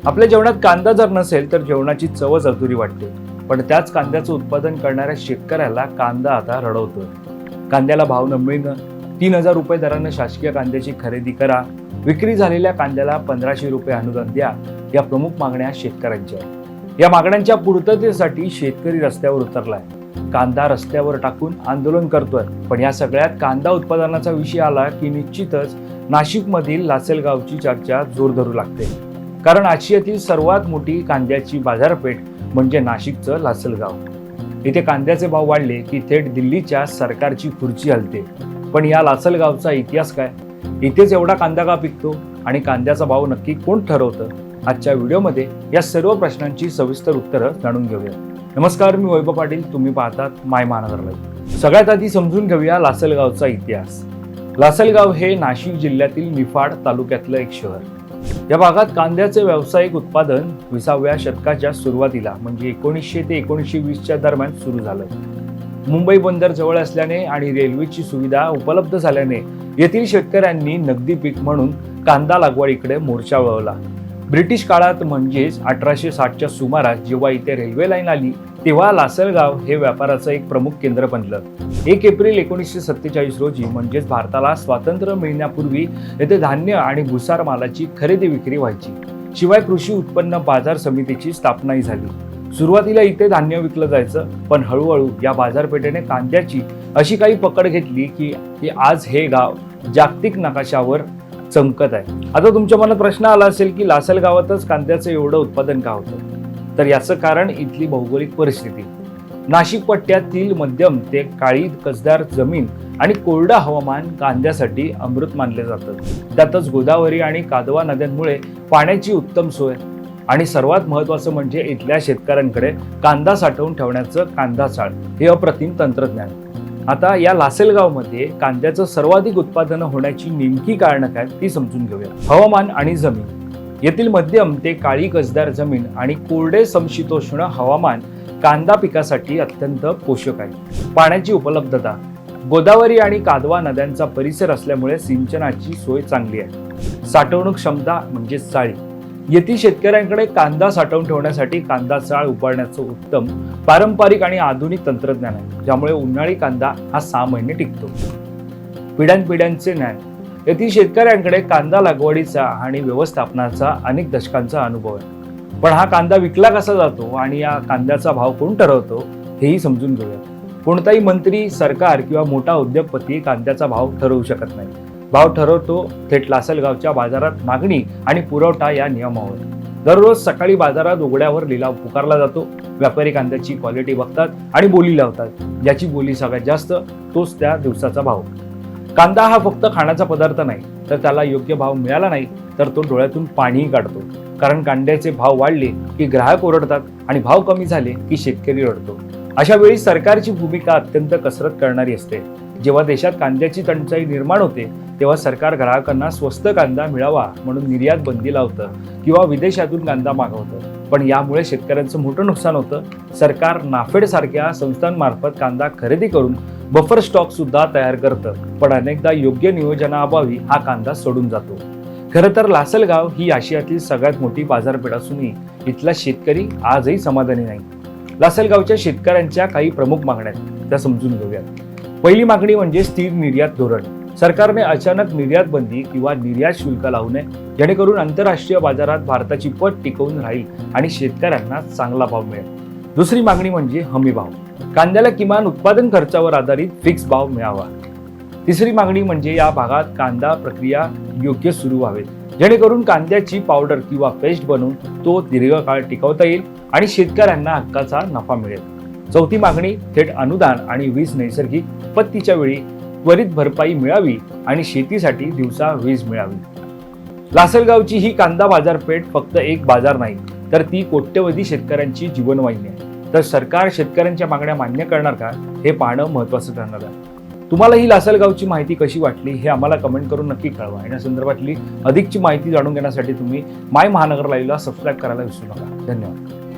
आपल्या जेवणात कांदा जर नसेल तर जेवणाची चवच अधुरी वाटते. पण त्याच कांद्याचं उत्पादन करणाऱ्या शेतकऱ्याला कांदा आता रडवतोय. कांद्याला भाव न मिळणं, 3,000 रुपये दरानं शासकीय कांद्याची खरेदी करा, विक्री झालेल्या कांद्याला 1,500 रुपये अनुदान द्या, या प्रमुख मागण्या शेतकऱ्यांच्या आहेत. या मागण्यांच्या पूर्ततेसाठी शेतकरी रस्त्यावर उतरलाय. कांदा रस्त्यावर टाकून आंदोलन करतोय. पण या सगळ्यात कांदा उत्पादनाचा विषय आला की निश्चितच नाशिकमधील लासलगावची चर्चा जोर धरू लागते. कारण आशियातील सर्वात मोठी कांद्याची बाजारपेठ म्हणजे नाशिकचं लासलगाव. इथे कांद्याचे भाव वाढले की थेट दिल्लीच्या सरकारची खुर्ची हलते. पण या लासलगावचा इतिहास काय? इथेच एवढा कांदा का पिकतो आणि कांद्याचा भाव नक्की कोण ठरवतं? आजच्या व्हिडिओमध्ये या सर्व प्रश्नांची सविस्तर उत्तरं जाणून घेऊया. नमस्कार, मी वैभव पाटील. तुम्ही पाहतात माय महानगर लाईव्ह. सगळ्यात आधी समजून घेऊया लासलगावचा इतिहास. लासलगाव हे नाशिक जिल्ह्यातील निफाड तालुक्यातलं एक शहर. या भागात कांद्याचे व्यावसायिक उत्पादन 20व्या शतकाच्या सुरुवातीला म्हणजे 1900 ते 1920च्या दरम्यान सुरू झालं. मुंबई बंदर जवळ असल्याने आणि रेल्वेची सुविधा उपलब्ध झाल्याने येथील शेतकऱ्यांनी नगदी पीक म्हणून कांदा लागवडीकडे मोर्चा वळवला. ब्रिटिश काळात म्हणजेच 1860च्या सुमारास जेव्हा इथे रेल्वे लाईन आली तेव्हा लासलगाव हे व्यापाराचं एक प्रमुख केंद्र बनलं. 1 एप्रिल 1947 रोजी म्हणजेच भारताला स्वातंत्र्य मिळण्यापूर्वी येथे धान्य आणि भुसार मालाची खरेदी विक्री व्हायची. शिवाय कृषी उत्पन्न बाजार समितीची स्थापनाही झाली. सुरुवातीला इथे धान्य विकलं जायचं, पण हळूहळू या बाजारपेठेने कांद्याची अशी काही पकड घेतली की आज हे गाव जागतिक नकाशावर चमकत आहे. आता तुमच्या मनात प्रश्न आला असेल की लासलगावातच कांद्याचं एवढं उत्पादन का होतं? तर याचं कारण इथली भौगोलिक परिस्थिती. नाशिक पट्ट्यातील मध्यम ते काळी कसदार जमीन आणि कोरडं हवामान कांद्यासाठी अमृत मानले जातं. त्यातच गोदावरी आणि कादवा नद्यांमुळे पाण्याची उत्तम सोय आणि सर्वात महत्त्वाचं म्हणजे इथल्या शेतकऱ्यांकडे कांदा साठवून ठेवण्याचं कांदा चाळ हे अप्रतिम तंत्रज्ञान. आता या लासलगावमध्ये कांद्याचं सर्वाधिक उत्पादन होण्याची नेमकी कारणं काय ती समजून घेऊया. हवामान आणि जमीन. येथील मध्यम ते काळी कसदार जमीन आणि कोरडे समशीतोष्ण हवामान कांदा पिकासाठी अत्यंत पोषक आहे. पाण्याची उपलब्धता. गोदावरी आणि कादवा नद्यांचा परिसर असल्यामुळे सिंचनाची सोय चांगली आहे. साठवणूक क्षमता म्हणजे चाळी. येथील शेतकऱ्यांकडे कांदा साठवून ठेवण्यासाठी कांदा चाळ उभारण्याचं उत्तम पारंपरिक आणि आधुनिक तंत्रज्ञान आहे, ज्यामुळे उन्हाळी कांदा हा 6 महिने टिकतो. पिढ्यानपिढ्यांचे ज्ञान. येथील शेतकऱ्यांकडे कांदा लागवडीचा आणि व्यवस्थापनाचा अनेक दशकांचा अनुभव आहे. पण हा कांदा विकला कसा जातो आणि या कांद्याचा भाव कोण ठरवतो हेही समजून घेऊया. कोणताही मंत्री, सरकार किंवा मोठा उद्योगपती कांद्याचा भाव ठरवू शकत नाही. भाव ठरवतो थेट लासलगावच्या बाजारात मागणी आणि पुरवठा या नियमावर. दररोज सकाळी बाजारात उघड्यावर लिलाव पुकारला जातो. व्यापारी कांद्याची क्वालिटी बघतात आणि बोली लावतात. ज्याची बोली सगळ्यात जास्त तोच त्या दिवसाचा भाव. कांदा हा फक्त खाण्याचा पदार्थ नाही, तर त्याला योग्य भाव मिळाला नाही तर तो डोळ्यातून पाणीही काढतो. कारण कांद्याचे भाव वाढले की ग्राहक ओरडतात आणि भाव कमी झाले की शेतकरी रडतो. अशा वेळी सरकारची भूमिका अत्यंत कसरत करणारी असते. जेव्हा देशात कांद्याची टंचाई निर्माण होते तेव्हा सरकार ग्राहकांना स्वस्त कांदा मिळावा म्हणून निर्यात बंदी लावतं किंवा विदेशातून कांदा मागवतं. पण यामुळे शेतकऱ्यांचं मोठं नुकसान होतं. सरकार नाफेड सारख्या संस्थांमार्फत कांदा खरेदी करून बफर स्टॉक सुद्धा तयार करतं. पण अनेकदा योग्य नियोजनाअभावी हा कांदा सोडून जातो. खरं तर लासलगाव ही आशियातील सगळ्यात मोठी बाजारपेठ असूनही इथला शेतकरी आजही समाधानी नाही. लासलगावच्या शेतकऱ्यांच्या काही प्रमुख मागण्या आहेत, त्या समजून घेऊयात. पहिली मागणी म्हणजे स्थिर निर्यात धोरण. सरकारने अचानक निर्यात बंदी किंवा निर्यात शुल्क लावू नये, जेणेकरून आंतरराष्ट्रीय बाजारात भारताची पत टिकवून राहील आणि शेतकऱ्यांना चांगला भाव मिळेल. दुसरी मागणी म्हणजे हमी भाव. कांद्याला किमान उत्पादन खर्चावर आधारित फिक्स भाव मिळावा. तिसरी मागणी म्हणजे या भागात कांदा प्रक्रिया योग्य सुरू व्हावेत, जेणेकरून कांद्याची पावडर किंवा पेस्ट बनवून तो दीर्घकाळ टिकवता येईल आणि शेतकऱ्यांना हक्काचा नफा मिळेल. चौथी मागणी थेट अनुदान आणि वीज नैसर्गिक आपत्तीच्या वेळी त्वरित भरपाई मिळावी आणि शेतीसाठी दिवसा वीज मिळावी. लासलगावची ही कांदा बाजारपेठ फक्त एक बाजार नाही, तर ती कोट्यवधी शेतकऱ्यांची जीवनवाहिनी आहे. तर सरकार शेतकऱ्यांच्या मागण्या मान्य करणार का हे पाहणं महत्त्वाचं ठरणार आहे. तुम्हाला ही लासलगावची माहिती कशी वाटली हे आम्हाला कमेंट करून नक्की कळवा. आणि या संदर्भातली अधिकची माहिती जाणून घेण्यासाठी तुम्ही माय महानगर लाईव्हला सबस्क्राईब करायला विसरू नका. धन्यवाद.